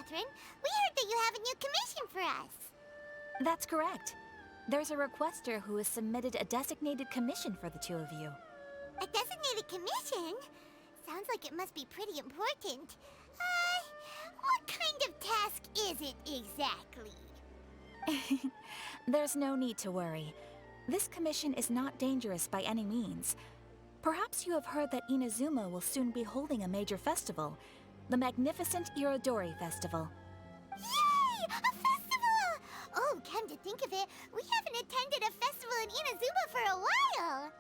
Catherine. We heard that you have a new commission for us. That's correct. There's a requester who has submitted a designated commission for the two of you. A designated commission? Sounds like it must be pretty important. What kind of task is it exactly? There's no need to worry. This commission is not dangerous by any means. Perhaps you have heard that Inazuma will soon be holding a major festival, the magnificent Iridori Festival. Yay! A festival! Oh, come to think of it, we haven't attended a festival in Inazuma for a while.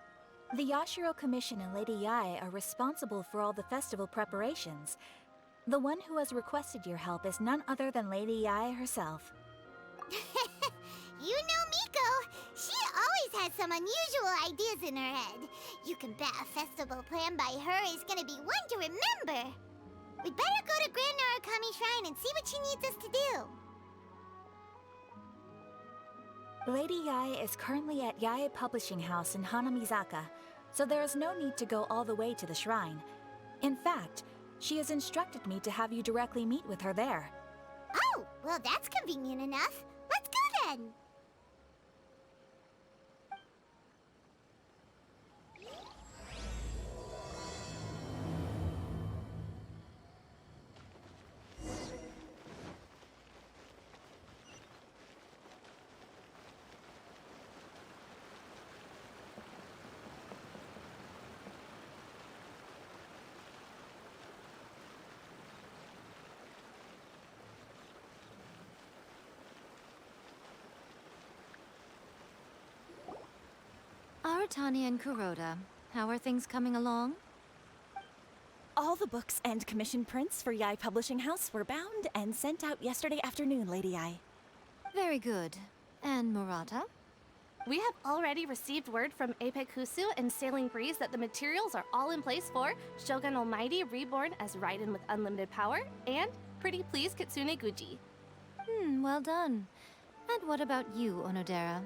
The Yashiro Commission and Lady Yae are responsible for all the festival preparations. The one who has requested your help is none other than Lady Yae herself. You know Miko. She always has some unusual ideas in her head. You can bet a festival planned by her is gonna be one to remember. We'd better go to Grand Narukami Shrine and see what she needs us to do. Lady Yae is currently at Yae Publishing House in Hanamizaka, so there is no need to go all the way to the shrine. In fact, she has instructed me to have you directly meet with her there. Oh, well that's convenient enough. Let's go then. Aratani and Kuroda, how are things coming along? All the books and commission prints for Yae Publishing House were bound and sent out yesterday afternoon, Lady Yae. Very good. And Murata? We have already received word from Apekusu and Sailing Breeze that the materials are all in place for Shogun Almighty reborn as Raiden with unlimited power and Pretty Please Kitsune Guji. Well done. And what about you, Onodera?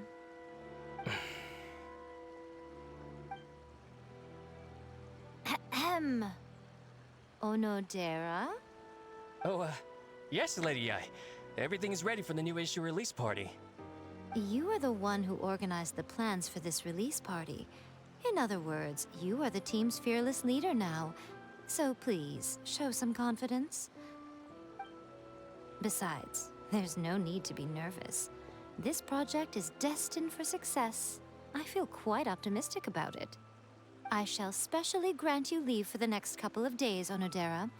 Ahem. Onodera? Oh, yes, Lady Yae. Everything is ready for the new issue release party. You are the one who organized the plans for this release party. In other words, you are the team's fearless leader now. So please, show some confidence. Besides, there's no need to be nervous. This project is destined for success. I feel quite optimistic about it. I shall specially grant you leave for the next couple of days, Onodera.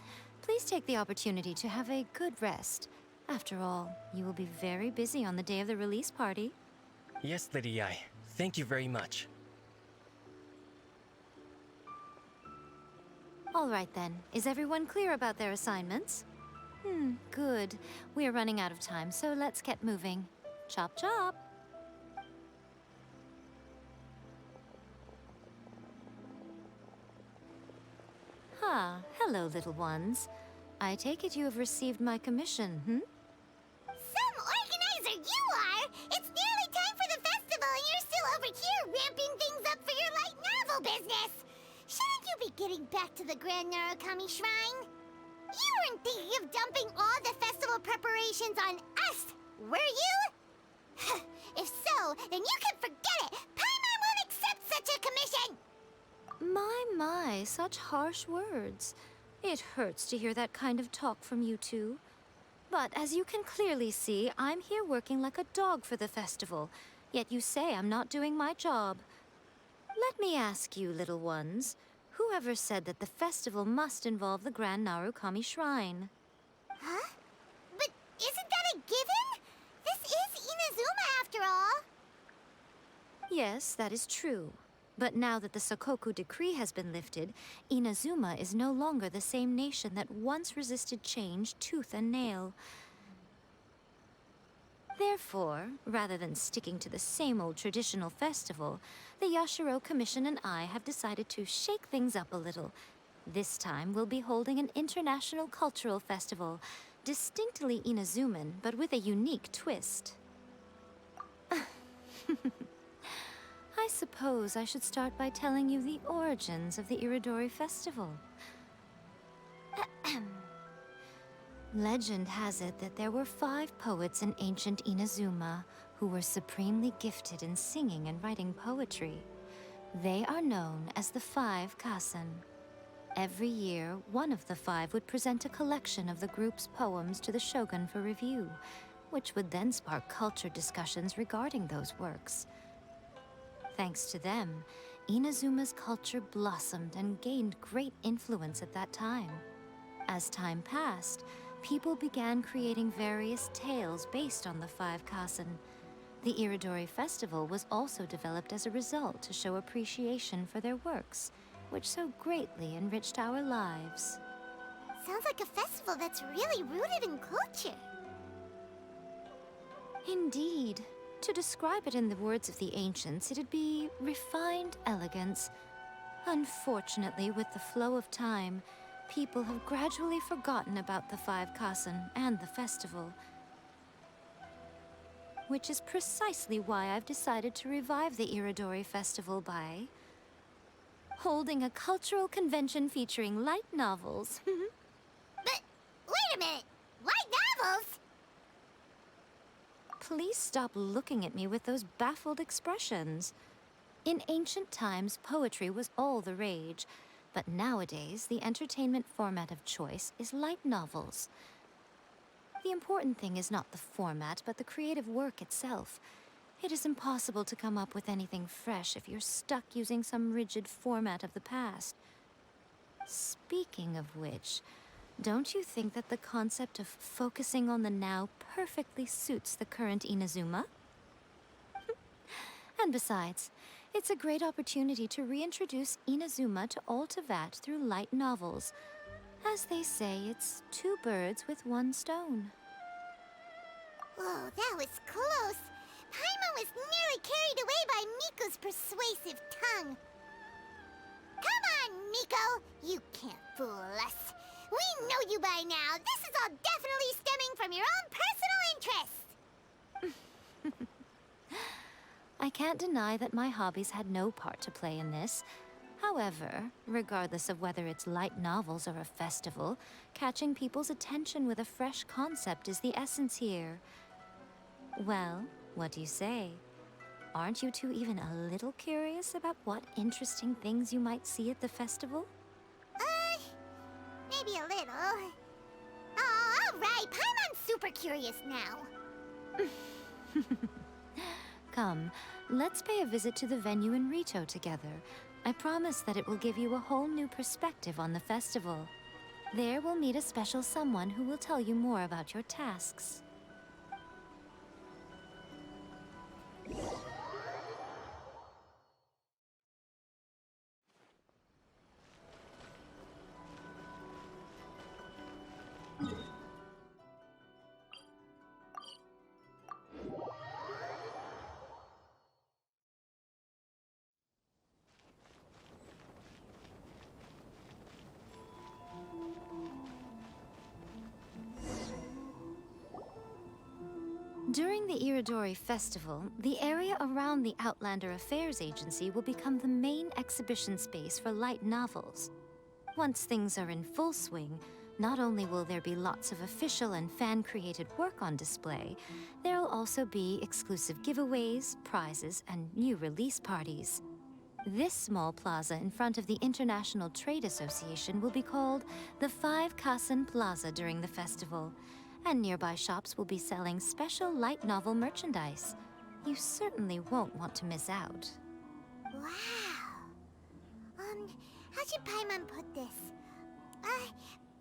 Please take the opportunity to have a good rest. After all, you will be very busy on the day of the release party. Yes, Lady Yae. Thank you very much. All right then. Is everyone clear about their assignments? Good. We are running out of time, so let's get moving. Chop chop! Hello, little ones. I take it you have received my commission, Some organizer you are! It's nearly time for the festival and you're still over here ramping things up for your light novel business! Shouldn't you be getting back to the Grand Narukami Shrine? You weren't thinking of dumping all the festival preparations on us, were you? If so, then you can forget it! Paimon won't accept such a commission! My, such harsh words. It hurts to hear that kind of talk from you two. But as you can clearly see, I'm here working like a dog for the festival, yet you say I'm not doing my job. Let me ask you, little ones, whoever said that the festival must involve the Grand Narukami Shrine? Huh? But isn't that a given? This is Inazuma after all. Yes, that is true. But now that the Sokoku decree has been lifted, Inazuma is no longer the same nation that once resisted change tooth and nail. Therefore, rather than sticking to the same old traditional festival, the Yashiro Commission and I have decided to shake things up a little. This time, we'll be holding an international cultural festival, distinctly Inazuman, but with a unique twist. I suppose I should start by telling you the origins of the Iridori Festival. Legend has it that there were 5 poets in ancient Inazuma who were supremely gifted in singing and writing poetry. They are known as the 5 Kassen. Every year, one of the 5 would present a collection of the group's poems to the shogun for review, which would then spark culture discussions regarding those works. Thanks to them, Inazuma's culture blossomed and gained great influence at that time. As time passed, people began creating various tales based on the 5 Kassen. The Iridori festival was also developed as a result to show appreciation for their works, which so greatly enriched our lives. Sounds like a festival that's really rooted in culture. Indeed. To describe it in the words of the ancients, it'd be refined elegance. Unfortunately, with the flow of time, people have gradually forgotten about the 5 Kassen and the festival. Which is precisely why I've decided to revive the Iridori festival by holding a cultural convention featuring light novels. But wait a minute! Light novels? Please stop looking at me with those baffled expressions. In ancient times, poetry was all the rage, but nowadays, the entertainment format of choice is light novels. The important thing is not the format, but the creative work itself. It is impossible to come up with anything fresh if you're stuck using some rigid format of the past. Speaking of which, don't you think that the concept of focusing on the now perfectly suits the current Inazuma? And besides, it's a great opportunity to reintroduce Inazuma to Altavat through light novels. As they say, it's 2 birds with 1 stone. Whoa, that was close. Paimon was nearly carried away by Miko's persuasive tongue. Come on, Miko! You can't fool us. We know you by now. This is all definitely stemming from your own personal interest. I can't deny that my hobbies had no part to play in this. However, regardless of whether it's light novels or a festival, catching people's attention with a fresh concept is the essence here. Well, what do you say? Aren't you two even a little curious about what interesting things you might see at the festival? Maybe a little. Oh, all right. Paimon's super curious now. Come, let's pay a visit to the venue in Rito together. I promise that it will give you a whole new perspective on the festival. There we'll meet a special someone who will tell you more about your tasks. During the Iridori Festival, the area around the Outlander Affairs Agency will become the main exhibition space for light novels. Once things are in full swing, not only will there be lots of official and fan-created work on display, there'll also be exclusive giveaways, prizes, and new release parties. This small plaza in front of the International Trade Association will be called the 5 Kassen Plaza during the festival, and nearby shops will be selling special light novel merchandise. You certainly won't want to miss out. Wow. How should Paimon put this?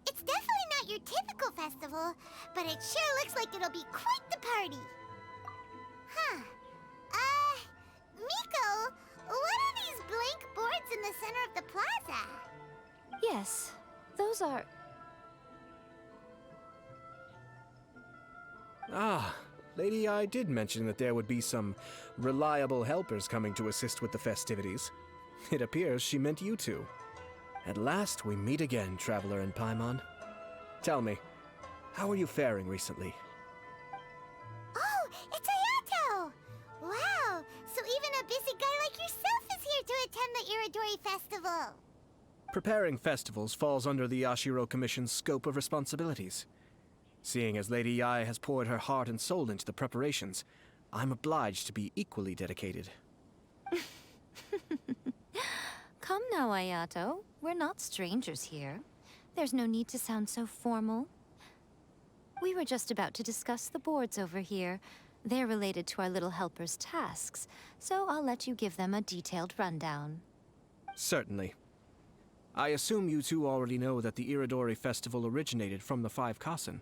It's definitely not your typical festival, but it sure looks like it'll be quite the party. Huh. Miko, what are these blank boards in the center of the plaza? Yes, those are... Ah, Lady I did mention that there would be some reliable helpers coming to assist with the festivities. It appears she meant you two. At last we meet again, Traveler and Paimon. Tell me, how are you faring recently? Oh, it's Ayato! Wow, so even a busy guy like yourself is here to attend the Iridori Festival. Preparing festivals falls under the Yashiro Commission's scope of responsibilities. Seeing as Lady Yai has poured her heart and soul into the preparations, I'm obliged to be equally dedicated. Come now, Ayato. We're not strangers here. There's no need to sound so formal. We were just about to discuss the boards over here. They're related to our little helper's tasks, so I'll let you give them a detailed rundown. Certainly. I assume you two already know that the Iridori festival originated from the 5 Kasen.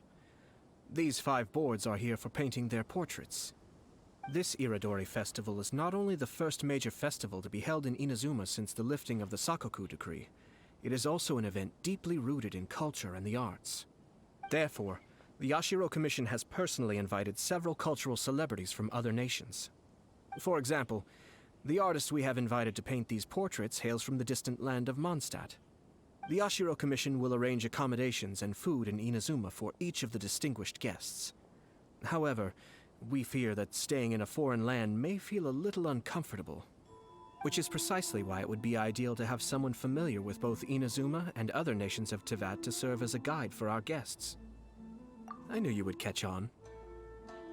These 5 boards are here for painting their portraits. This Iridori festival is not only the first major festival to be held in Inazuma since the lifting of the Sakoku decree, it is also an event deeply rooted in culture and the arts. Therefore, the Yashiro Commission has personally invited several cultural celebrities from other nations. For example, the artist we have invited to paint these portraits hails from the distant land of Mondstadt. The Yashiro Commission will arrange accommodations and food in Inazuma for each of the distinguished guests. However, we fear that staying in a foreign land may feel a little uncomfortable, which is precisely why it would be ideal to have someone familiar with both Inazuma and other nations of Teyvat to serve as a guide for our guests. I knew you would catch on.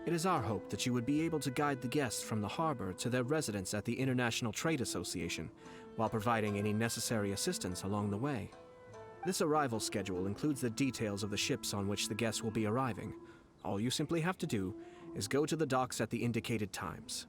It is our hope that you would be able to guide the guests from the harbor to their residence at the International Trade Association, while providing any necessary assistance along the way. This arrival schedule includes the details of the ships on which the guests will be arriving. All you simply have to do is go to the docks at the indicated times.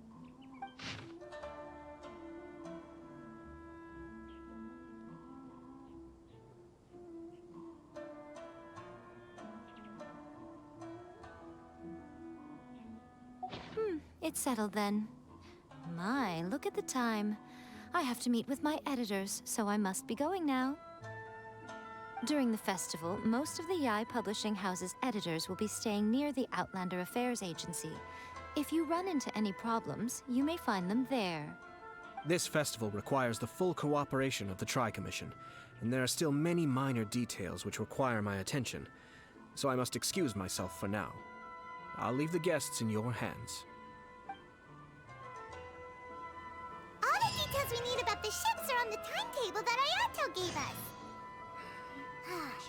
It's settled then. My, look at the time. I have to meet with my editors, so I must be going now. During the festival, most of the Yai Publishing House's editors will be staying near the Outlander Affairs Agency. If you run into any problems, you may find them there. This festival requires the full cooperation of the Tri-Commission, and there are still many minor details which require my attention, so I must excuse myself for now. I'll leave the guests in your hands. All the details we need about the ships are on the timetable that Ayato gave us.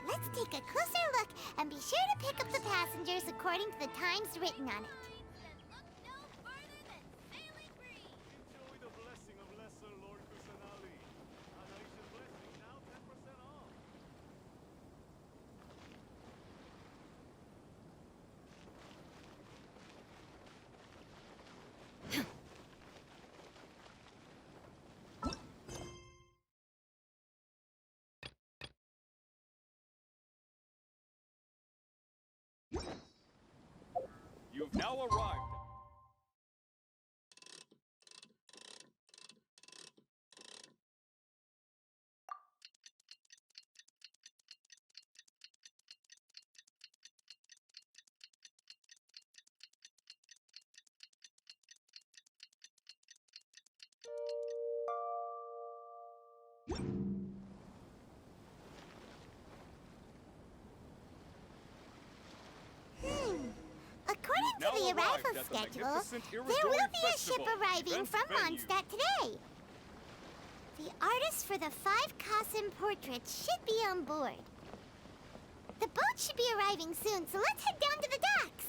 Let's take a closer look and be sure to pick up the passengers according to the times written on it. Enjoy the blessing of Lesser Lord Kusanali. Adoration blessing now 10% off. You've now arrived. According to Now the arrived arrival at the schedule, magnificent there Iridori will be a ship Festival arriving event from venue. Mondstadt today. The artist for the 5 Kasen portraits should be on board. The boat should be arriving soon, so let's head down to the docks.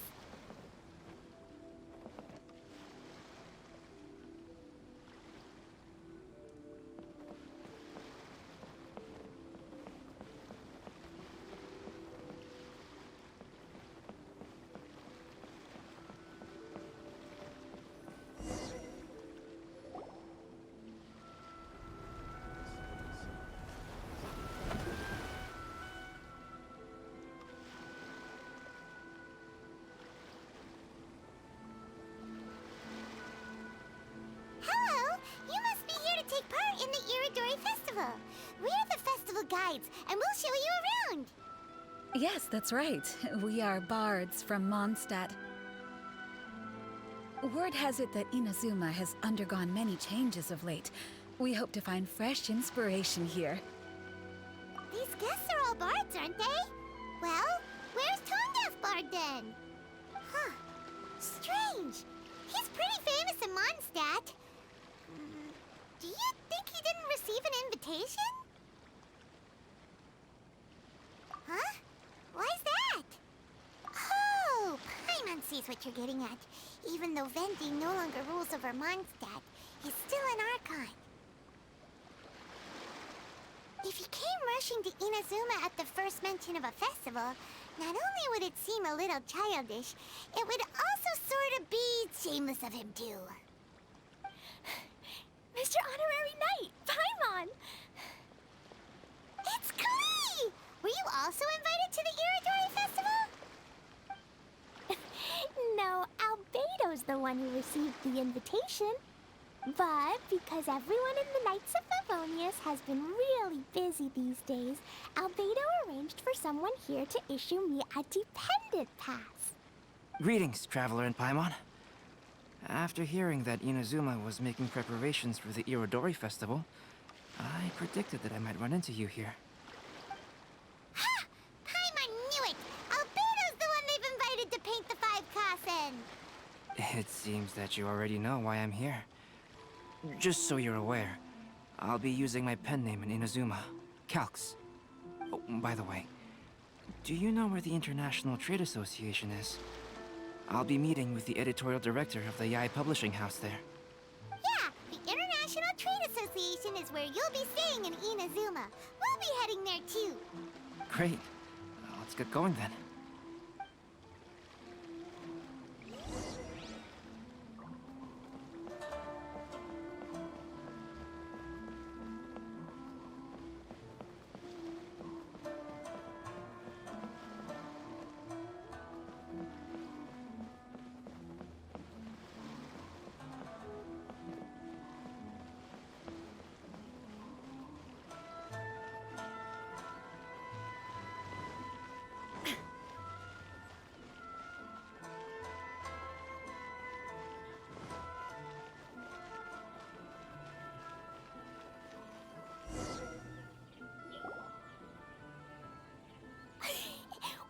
Hello! You must be here to take part in the Iridori Festival. We're the festival guides, and we'll show you around. Yes, that's right. We are bards from Mondstadt. Word has it that Inazuma has undergone many changes of late. We hope to find fresh inspiration here. These guests are all bards, aren't they? Well, where's Tongaff Bard then? Huh. Strange. He's pretty famous in Mondstadt. Do you think he didn't receive an invitation? Huh? Why's that? is what you're getting at. Even though Venti no longer rules over Mondstadt, he's still an Archon. If he came rushing to Inazuma at the first mention of a festival, not only would it seem a little childish, it would also sort of be shameless of him too. Mr. Honorary Knight, Paimon! It's Klee! Were you also invited to the Iridori Festival? No, Albedo's the one who received the invitation. But because everyone in the Knights of Favonius has been really busy these days, Albedo arranged for someone here to issue me a dependent pass. Greetings, Traveler and Paimon. After hearing that Inazuma was making preparations for the Iridori Festival, I predicted that I might run into you here. Ha! Paimon knew it! Albedo's the one they've invited to paint the 5 Kasen! It seems that you already know why I'm here. Just so you're aware, I'll be using my pen name in Inazuma, Calx. Oh, by the way, do you know where the International Trade Association is? I'll be meeting with the editorial director of the Yae Publishing House there. Yeah, the International Trade Association is where you'll be staying in Inazuma. We'll be heading there too. Great. Let's get going then.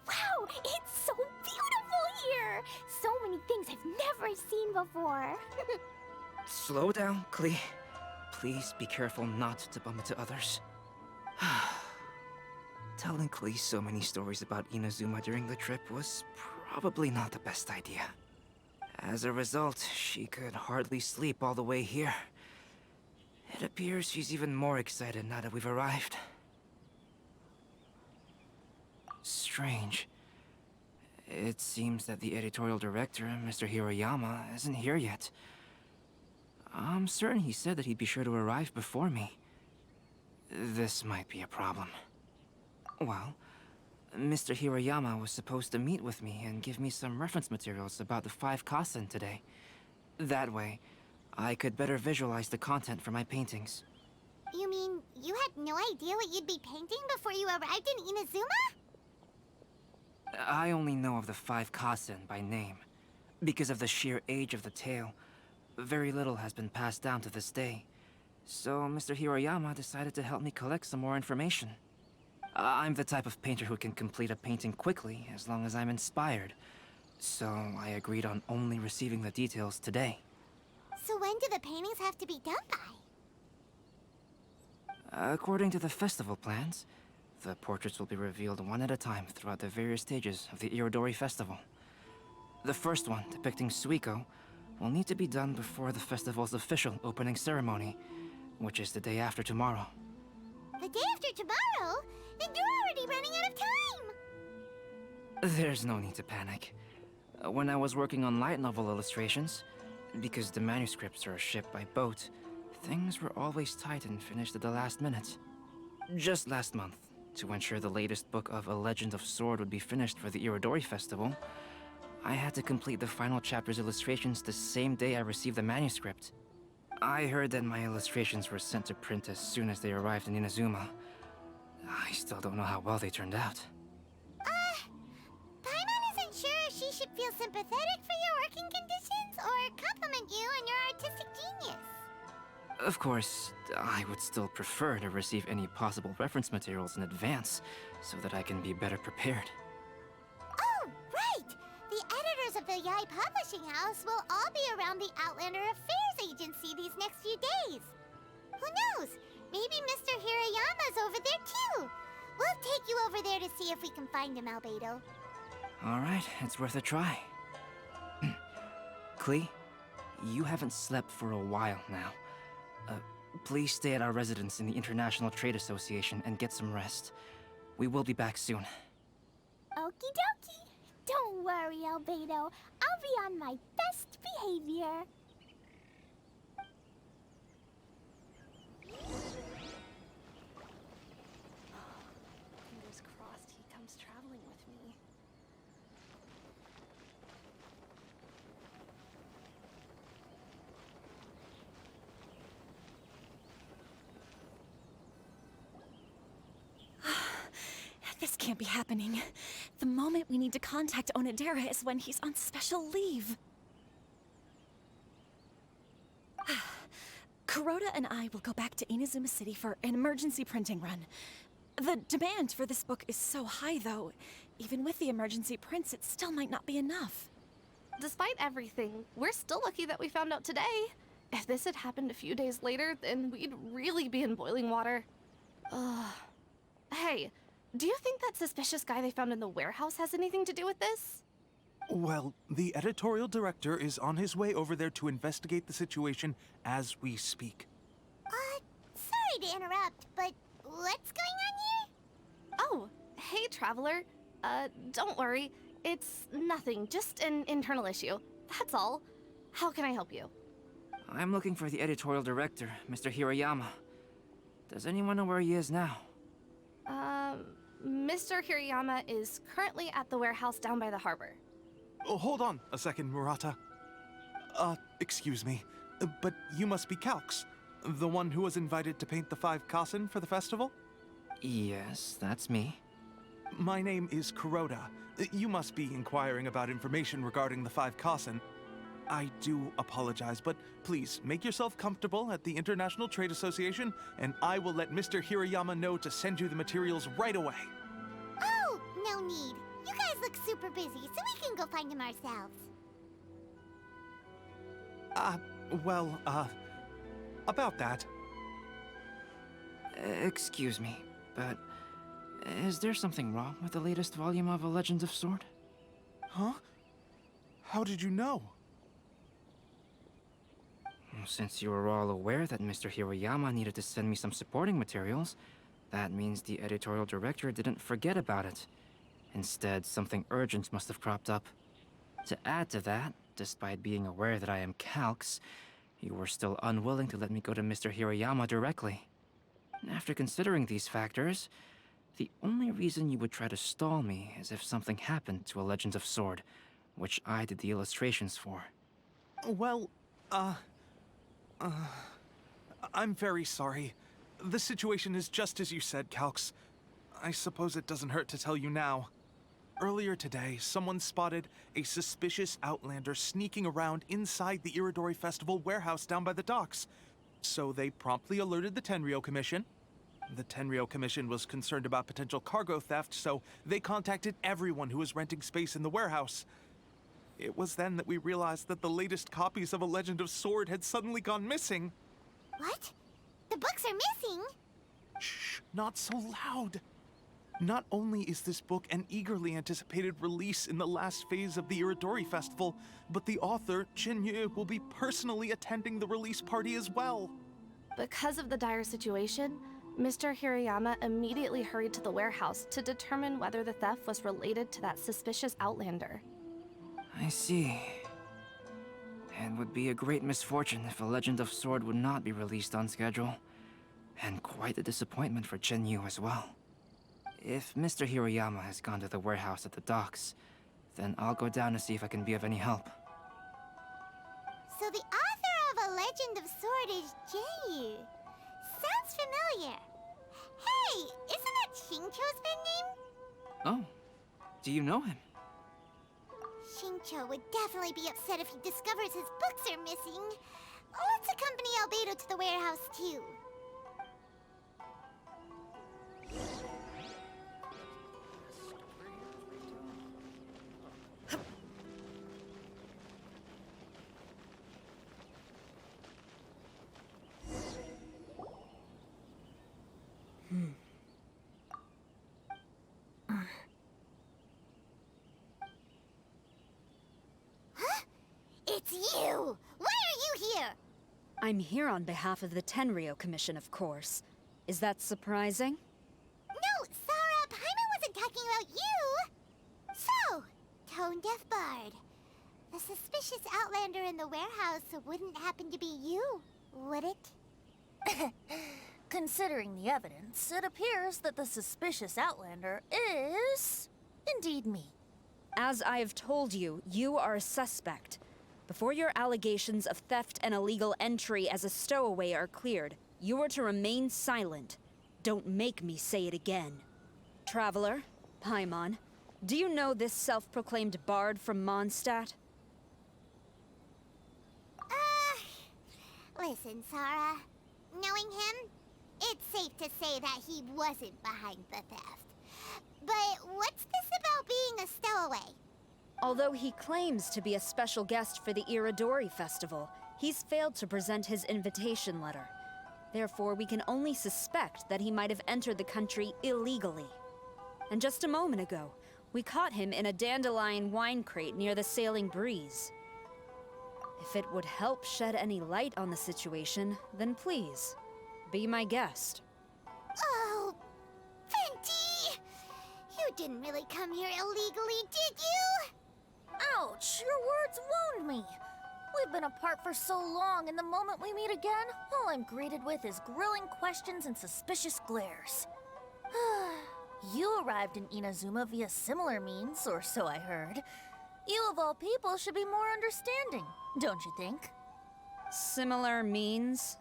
Wow, it's so beautiful here! So many things I've never seen before. Slow down, Klee. Please be careful not to bump into others. Telling Klee so many stories about Inazuma during the trip was probably not the best idea. As a result, she could hardly sleep all the way here. It appears she's even more excited now that we've arrived. Strange. It seems that the editorial director, Mr. Hiroyama, isn't here yet. I'm certain he said that he'd be sure to arrive before me. This might be a problem. Well, Mr. Hiroyama was supposed to meet with me and give me some reference materials about the 5 Kasen today. That way, I could better visualize the content for my paintings. You mean you had no idea what you'd be painting before you arrived in Inazuma? I only know of the 5 Kasen by name. Because of the sheer age of the tale, very little has been passed down to this day. So Mr. Hiroyama decided to help me collect some more information. I'm the type of painter who can complete a painting quickly as long as I'm inspired. So I agreed on only receiving the details today. So when do the paintings have to be done by? According to the festival plans, the portraits will be revealed one at a time throughout the various stages of the Iridori Festival. The first one, depicting Suiko, will need to be done before the festival's official opening ceremony, which is the day after tomorrow. The day after tomorrow? Then you're already running out of time! There's no need to panic. When I was working on light novel illustrations, because the manuscripts are shipped by boat, things were always tight and finished at the last minute. Just last month, to ensure the latest book of A Legend of Sword would be finished for the Iridori Festival, I had to complete the final chapter's illustrations the same day I received the manuscript. I heard that my illustrations were sent to print as soon as they arrived in Inazuma. I still don't know how well they turned out. Paimon isn't sure if she should feel sympathetic for your working conditions or compliment you on your artistic genius. Of course, I would still prefer to receive any possible reference materials in advance, so that I can be better prepared. Oh, right! The editors of the Yae Publishing House will all be around the Outlander Affairs Agency these next few days. Who knows? Maybe Mr. Hiroyama's over there too. We'll take you over there to see if we can find him, Albedo. Alright, it's worth a try. Klee, you haven't slept for a while now. Please stay at our residence in the International Trade Association and get some rest. We will be back soon. Okie dokie. Don't worry, Albedo. I'll be on my best behavior. Fingers crossed he comes traveling with me. This can't be happening. The moment we need to contact Onodera is when he's on special leave. Kuroda and I will go back to Inazuma City for an emergency printing run. The demand for this book is so high, though. Even with the emergency prints, it still might not be enough. Despite everything, we're still lucky that we found out today. If this had happened a few days later, then we'd really be in boiling water. Hey, do you think that suspicious guy they found in the warehouse has anything to do with this? Well, the editorial director is on his way over there to investigate the situation as we speak. Sorry to interrupt, but what's going on here? Oh, hey, Traveler. Don't worry. It's nothing, just an internal issue. That's all. How can I help you? I'm looking for the editorial director, Mr. Hirayama. Does anyone know where he is now? Mr. Hirayama is currently at the warehouse down by the harbor. Oh, hold on a second, Murata. Excuse me, but you must be Calx, the one who was invited to paint the 5 Kasen for the festival? Yes, that's me. My name is Kuroda. You must be inquiring about information regarding the 5 Kasen. I do apologize, but please make yourself comfortable at the International Trade Association, and I will let Mr. Hirayama know to send you the materials right away. Oh, no need. You guys look super busy, so we can go find him ourselves. About that. Excuse me, but is there something wrong with the latest volume of A Legend of Sword? Huh? How did you know? Since you were all aware that Mr. Hirayama needed to send me some supporting materials, that means the editorial director didn't forget about it. Instead, something urgent must have cropped up. To add to that, despite being aware that I am Calx, you were still unwilling to let me go to Mr. Hirayama directly. After considering these factors, the only reason you would try to stall me is if something happened to A Legend of Sword, which I did the illustrations for. Well, I'm very sorry. The situation is just as you said, Calx. I suppose it doesn't hurt to tell you now. Earlier today, someone spotted a suspicious outlander sneaking around inside the Iridori Festival warehouse down by the docks. So they promptly alerted the Tenryou Commission. The Tenryou Commission was concerned about potential cargo theft, so they contacted everyone who was renting space in the warehouse. It was then that we realized that the latest copies of A Legend of Sword had suddenly gone missing. What? The books are missing? Shh, not so loud. Not only is this book an eagerly anticipated release in the last phase of the Iridori Festival, but the author, Jinyu, will be personally attending the release party as well. Because of the dire situation, Mr. Hirayama immediately hurried to the warehouse to determine whether the theft was related to that suspicious outlander. I see. It would be a great misfortune if A Legend of Sword would not be released on schedule. And quite a disappointment for Jinyu as well. If Mr. Hirayama has gone to the warehouse at the docks, then I'll go down to see if I can be of any help. So the author of A Legend of Sword is Jinyu. Sounds familiar. Hey, isn't that Xingqiu's pen name? Oh, do you know him? Xingqiu would definitely be upset if he discovers his books are missing. Let's accompany Albedo to the warehouse, too. It's you! Why are you here? I'm here on behalf of the Tenryou Commission, of course. Is that surprising? No, Sarah, Paimon wasn't talking about you! So, Tone-Deaf Bard. The suspicious outlander in the warehouse wouldn't happen to be you, would it? Considering the evidence, it appears that the suspicious outlander is indeed me. As I have told you, you are a suspect. Before your allegations of theft and illegal entry as a stowaway are cleared, you are to remain silent. Don't make me say it again. Traveler, Paimon, do you know this self-proclaimed bard from Mondstadt? Listen, Sarah. Knowing him, it's safe to say that he wasn't behind the theft. But what's this about being a stowaway? Although he claims to be a special guest for the Iridori festival, he's failed to present his invitation letter. Therefore, we can only suspect that he might have entered the country illegally. And just a moment ago, we caught him in a dandelion wine crate near the Sailing Breeze. If it would help shed any light on the situation, then please, be my guest. Oh, Venti! You didn't really come here illegally, did you? Ouch! Your words wound me! We've been apart for so long, and the moment we meet again, all I'm greeted with is grilling questions and suspicious glares. You arrived in Inazuma via similar means, or so I heard. You of all people should be more understanding, don't you think? Similar means?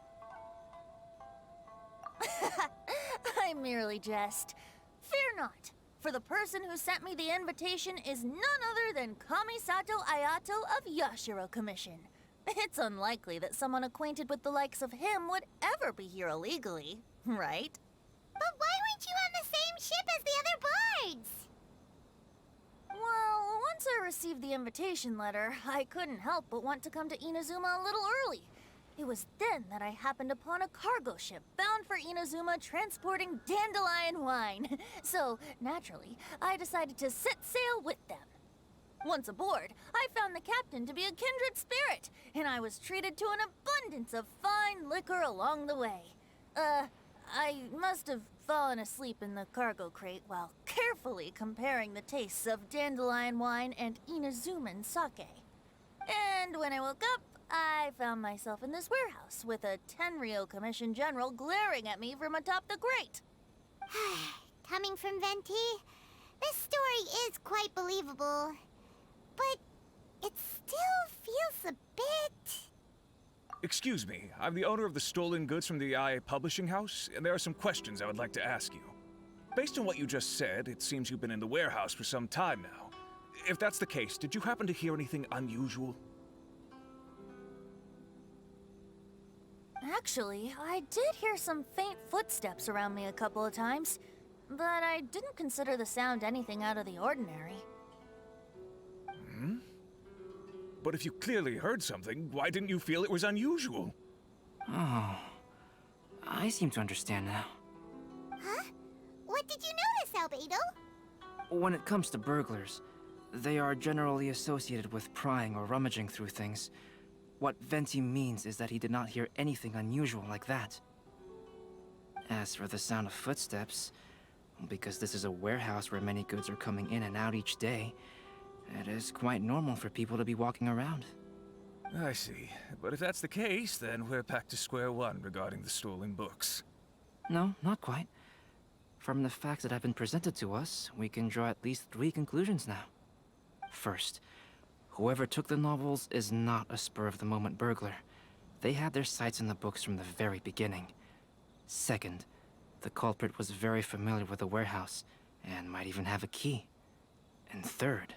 I merely jest. Fear not, for the person who sent me the invitation is none other than Kamisato Ayato of Yashiro Commission. It's unlikely that someone acquainted with the likes of him would ever be here illegally, right? But why weren't you on the same ship as the other bards? Well, once I received the invitation letter, I couldn't help but want to come to Inazuma a little early. It was then that I happened upon a cargo ship bound for Inazuma transporting dandelion wine. So, naturally, I decided to set sail with them. Once aboard, I found the captain to be a kindred spirit, and I was treated to an abundance of fine liquor along the way. I must have fallen asleep in the cargo crate while carefully comparing the tastes of dandelion wine and Inazuman sake. And when I woke up, I found myself in this warehouse with a Tenryou Commission general glaring at me from atop the grate. Coming from Venti, this story is quite believable. But it still feels a bit... Excuse me, I'm the owner of the stolen goods from the IA publishing house, and there are some questions I would like to ask you. Based on what you just said, it seems you've been in the warehouse for some time now. If that's the case, did you happen to hear anything unusual? Actually, I did hear some faint footsteps around me a couple of times, but I didn't consider the sound anything out of the ordinary. Hmm? But if you clearly heard something, why didn't you feel it was unusual? Oh, I seem to understand now. Huh? What did you notice, Albedo? When it comes to burglars, they are generally associated with prying or rummaging through things. What Venti means is that he did not hear anything unusual like that. As for the sound of footsteps, because this is a warehouse where many goods are coming in and out each day, it is quite normal for people to be walking around. I see. But if that's the case, then we're back to square one regarding the stolen books. No, not quite. From the facts that have been presented to us, we can draw at least 3 conclusions now. First, whoever took the novels is not a spur-of-the-moment burglar. They had their sights on the books from the very beginning. Second, the culprit was very familiar with the warehouse, and might even have a key. And third...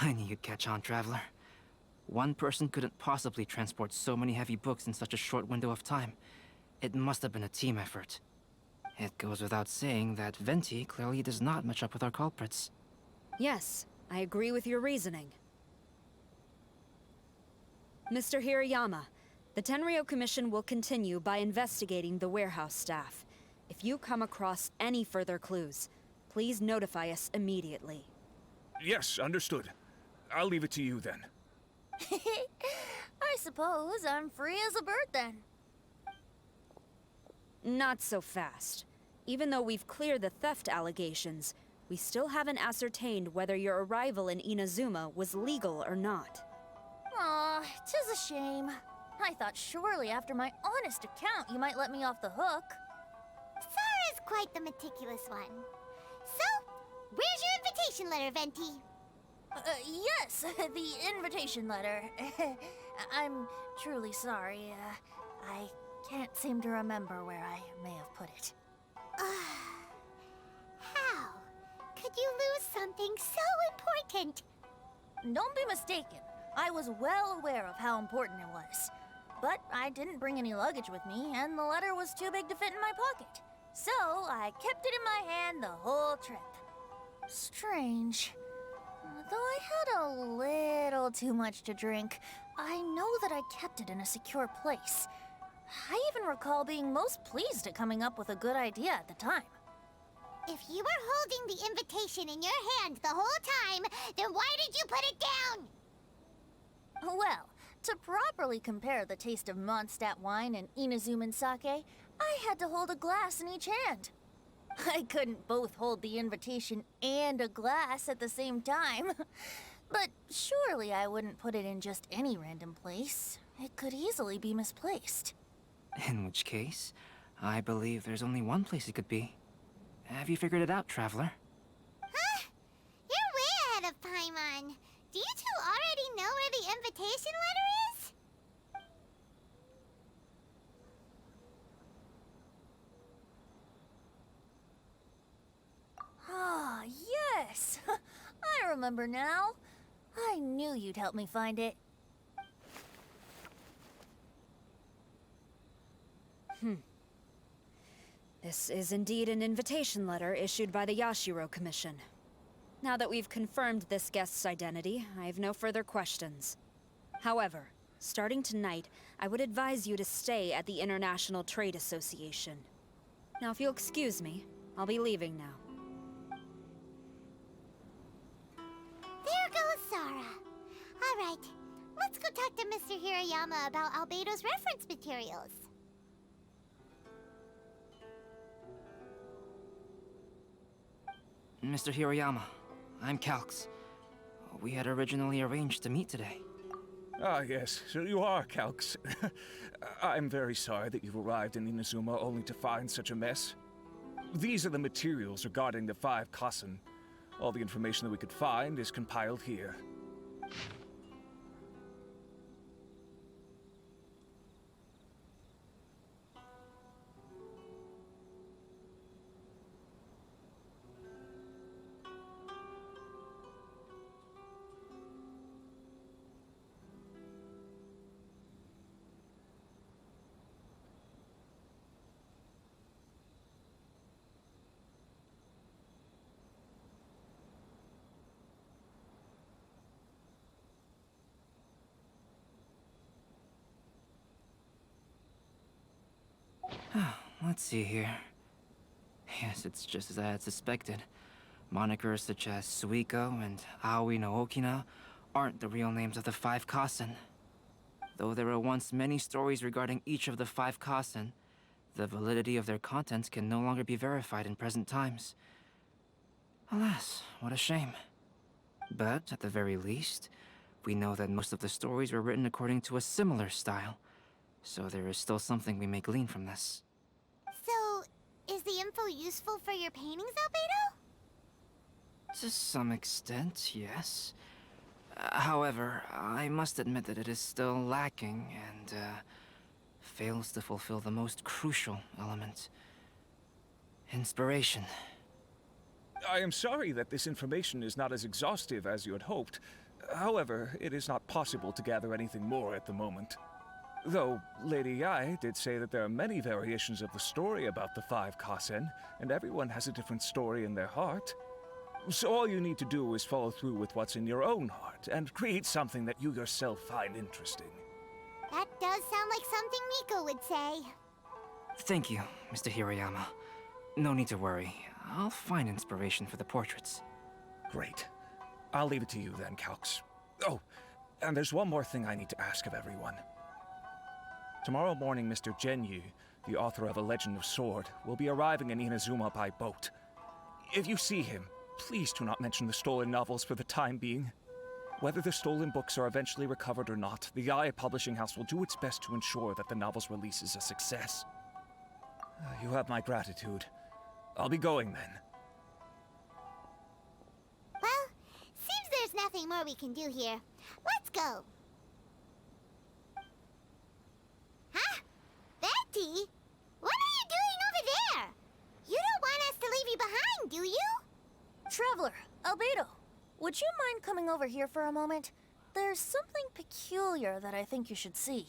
I knew you'd catch on, Traveler. One person couldn't possibly transport so many heavy books in such a short window of time. It must have been a team effort. It goes without saying that Venti clearly does not match up with our culprits. Yes, I agree with your reasoning. Mr. Hirayama, the Tenryou Commission will continue by investigating the warehouse staff. If you come across any further clues, please notify us immediately. Yes, understood. I'll leave it to you then. I suppose I'm free as a bird then. Not so fast. Even though we've cleared the theft allegations, we still haven't ascertained whether your arrival in Inazuma was legal or not. Aw, 'tis a shame. I thought surely after my honest account you might let me off the hook. Sara's quite the meticulous one. So, where's your invitation letter, Venti? Yes, the invitation letter. I'm truly sorry. I can't seem to remember where I may have put it. How could you lose something so important? Don't be mistaken. I was well aware of how important it was. But I didn't bring any luggage with me, and the letter was too big to fit in my pocket. So I kept it in my hand the whole trip. Strange. Though I had a little too much to drink, I know that I kept it in a secure place. I even recall being most pleased at coming up with a good idea at the time. If you were holding the invitation in your hand the whole time, then why did you put it down? Well, to properly compare the taste of Mondstadt wine and Inazuman sake, I had to hold a glass in each hand. I couldn't both hold the invitation and a glass at the same time. But surely I wouldn't put it in just any random place. It could easily be misplaced. In which case, I believe there's only one place it could be. Have you figured it out, Traveler? Huh? You're way ahead of Paimon. Do you two already know where the invitation letter is? Ah, yes! I remember now. I knew you'd help me find it. This is indeed an invitation letter issued by the Yashiro Commission. Now that we've confirmed this guest's identity, I have no further questions. However, starting tonight, I would advise you to stay at the International Trade Association. Now, if you'll excuse me, I'll be leaving now. There goes Sara. All right, let's go talk to Mr. Hirayama about Albedo's reference materials. Mr. Hirayama, I'm Calx. We had originally arranged to meet today. Ah, yes, so you are Calx. I'm very sorry that you've arrived in Inazuma only to find such a mess. These are the materials regarding the 5 Kassen. All the information that we could find is compiled here. Let's see here. Yes, it's just as I had suspected. Monikers such as Suiko and Aoi no Okina aren't the real names of the 5 Kassen. Though there were once many stories regarding each of the 5 Kassen, the validity of their contents can no longer be verified in present times. Alas, what a shame. But, at the very least, we know that most of the stories were written according to a similar style, so there is still something we may glean from this. So, is the info useful for your paintings, Albedo? To some extent, yes. However, I must admit that it is still lacking and, fails to fulfill the most crucial element. Inspiration. I am sorry that this information is not as exhaustive as you had hoped. However, it is not possible to gather anything more at the moment. Though, Lady Yae did say that there are many variations of the story about the 5 Kassen, and everyone has a different story in their heart. So all you need to do is follow through with what's in your own heart, and create something that you yourself find interesting. That does sound like something Miko would say. Thank you, Mr. Hirayama. No need to worry. I'll find inspiration for the portraits. Great. I'll leave it to you then, Calx. Oh, And there's one more thing I need to ask of everyone. Tomorrow morning, Mr. Genyu, the author of A Legend of Sword, will be arriving in Inazuma by boat. If you see him, please do not mention the stolen novels for the time being. Whether the stolen books are eventually recovered or not, the IA Publishing House will do its best to ensure that the novel's release is a success. You have my gratitude. I'll be going then. Well, seems there's nothing more we can do here. Let's go. Huh? Betty? What are you doing over there? You don't want us to leave you behind, do you? Traveler, Albedo, would you mind coming over here for a moment? There's something peculiar that I think you should see.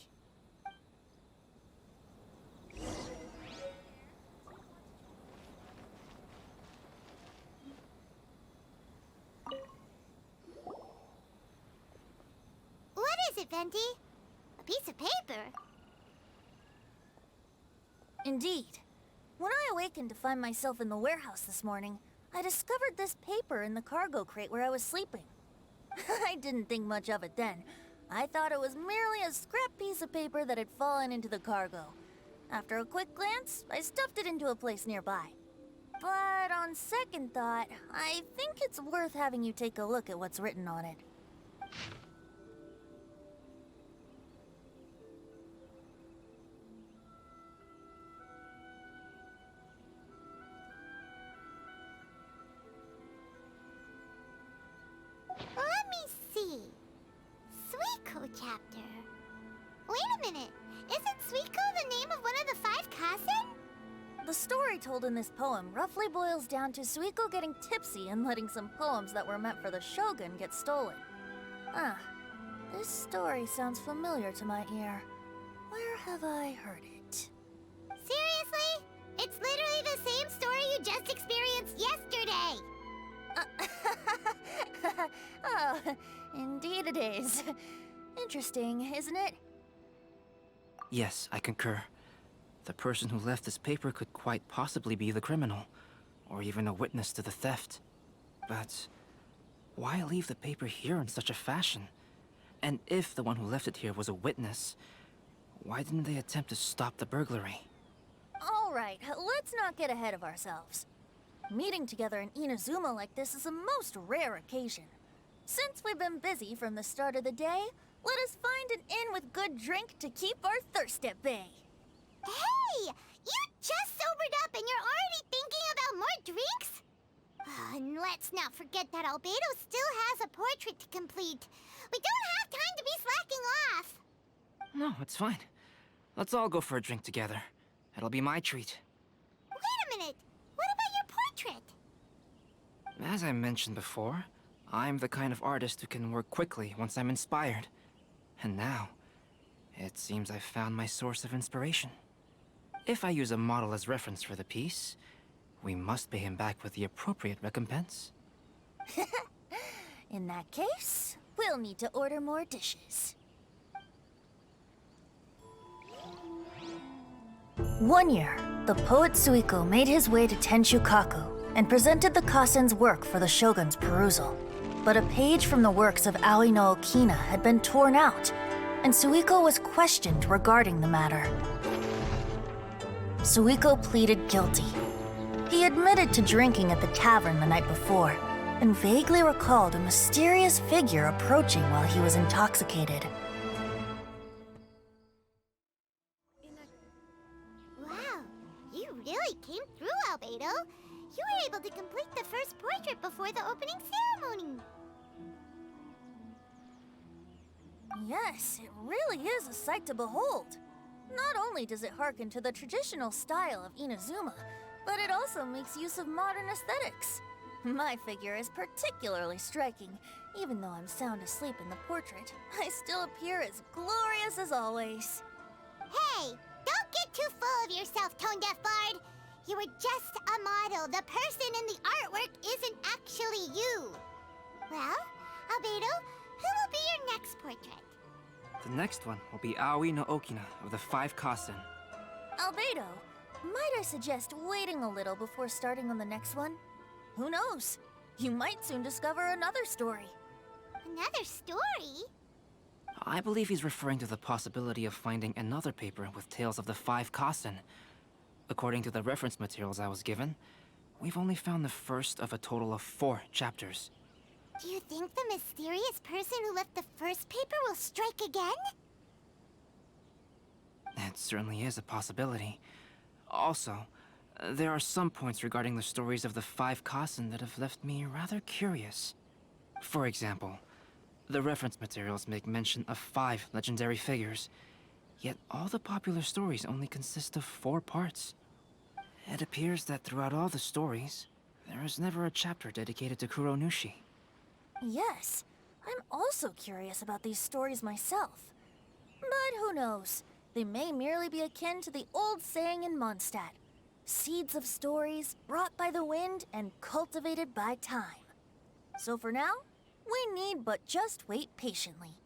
What is it, Venti? A piece of paper? Indeed. When I awakened to find myself in the warehouse this morning, I discovered this paper in the cargo crate where I was sleeping. I didn't think much of it then. I thought it was merely a scrap piece of paper that had fallen into the cargo. After a quick glance, I stuffed it into a place nearby. But on second thought, I think it's worth having you take a look at what's written on it. Let me see. Suiko chapter. Wait a minute. Isn't Suiko the name of one of the 5 Kasen? The story told in this poem roughly boils down to Suiko getting tipsy and letting some poems that were meant for the Shogun get stolen. Ah, this story sounds familiar to my ear. Where have I heard it? Seriously? It's literally the same story you just experienced yesterday. Oh, indeed it is. Interesting, isn't it? Yes, I concur. The person who left this paper could quite possibly be the criminal, or even a witness to the theft. But why leave the paper here in such a fashion? And if the one who left it here was a witness, why didn't they attempt to stop the burglary? All right, let's not get ahead of ourselves. Meeting together in Inazuma like this is a most rare occasion. Since we've been busy from the start of the day, let us find an inn with good drink to keep our thirst at bay. Hey! You just sobered up and you're already thinking about more drinks? And let's not forget that Albedo still has a portrait to complete. We don't have time to be slacking off. No, it's fine. Let's all go for a drink together. It'll be my treat. Wait a minute. What about your portrait? As I mentioned before, I'm the kind of artist who can work quickly once I'm inspired. And now, it seems I've found my source of inspiration. If I use a model as reference for the piece, we must pay him back with the appropriate recompense. In that case, we'll need to order more dishes. One year, the poet Suiko made his way to Tenshukaku and presented the Kasen's work for the shogun's perusal. But a page from the works of Aoi no Okina had been torn out, and Suiko was questioned regarding the matter. Suiko pleaded guilty. He admitted to drinking at the tavern the night before, and vaguely recalled a mysterious figure approaching while he was intoxicated. Wow, you really came through, Albedo. You were able to complete the first portrait before the opening ceremony. Yes, it really is a sight to behold. Not only does it harken to the traditional style of Inazuma, but it also makes use of modern aesthetics. My figure is particularly striking. Even though I'm sound asleep in the portrait, I still appear as glorious as always. Hey, don't get too full of yourself, Tone-Deaf Bard. You were just a model. The person in the artwork isn't actually you. Well, Albedo, who will be your next portrait? The next one will be Aoi no Okina of the 5 Kasen. Albedo, might I suggest waiting a little before starting on the next one? Who knows? You might soon discover another story. Another story? I believe he's referring to the possibility of finding another paper with tales of the 5 Kassen. According to the reference materials I was given, we've only found the first of a total of 4 chapters. Do you think the mysterious person who left the first paper will strike again? It certainly is a possibility. Also, there are some points regarding the stories of the 5 Kassen that have left me rather curious. For example, the reference materials make mention of 5 legendary figures, yet all the popular stories only consist of 4 parts. It appears that throughout all the stories, there is never a chapter dedicated to Kuronushi. Yes, I'm also curious about these stories myself. But who knows? They may merely be akin to the old saying in Mondstadt. Seeds of stories brought by the wind and cultivated by time. So for now, we need but just wait patiently.